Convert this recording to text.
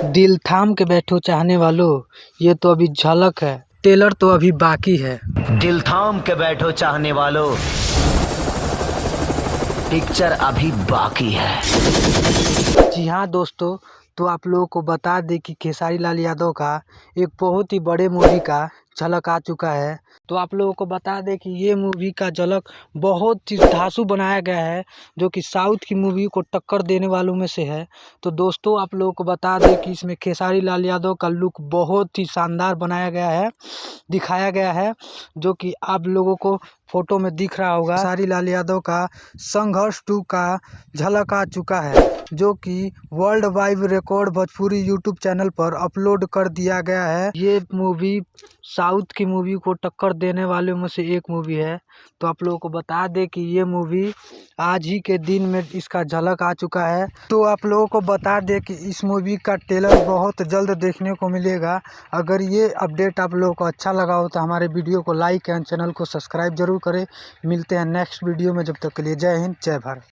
दिल थाम के बैठो चाहने वालों, ये तो अभी झलक है, ट्रेलर तो अभी बाकी है। दिल थाम के बैठो चाहने वालों, पिक्चर अभी बाकी है। जी हाँ दोस्तों, तो आप लोगों को बता दें कि खेसारी लाल यादव का एक बहुत ही बड़े मूवी का झलक आ चुका है। तो आप लोगों को बता दें कि ये मूवी का झलक बहुत ही धांसू बनाया गया है, जो कि साउथ की मूवी को टक्कर देने वालों में से है। तो दोस्तों आप लोगों को बता दें कि इसमें खेसारी लाल यादव का लुक बहुत ही शानदार बनाया गया है, दिखाया गया है, जो कि आप लोगों को फोटो में दिख रहा होगा। खेसारी लाल यादव का संघर्ष 2 का झलक आ चुका है, जो कि world wide record Bhojpuri YouTube channel पर अपलोड कर दिया गया है। ये मूवी साउथ की मूवी को टक्कर देने वाले में से एक मूवी है। तो आप लोगों को बता दें कि ये मूवी आज ही के दिन में इसका झलक आ चुका है। तो आप लोगों को बता दें कि इस मूवी का ट्रेलर बहुत जल्द देखने को मिलेगा। अगर ये अपडेट आप लोगों को अच्छा लगा हो तो हमारे वीडियो को लाइक एंड चैनल को सब्सक्राइब जरूर करें। मिलते हैं नेक्स्ट वीडियो में, जब तक के लिए जय हिंद जय भारत।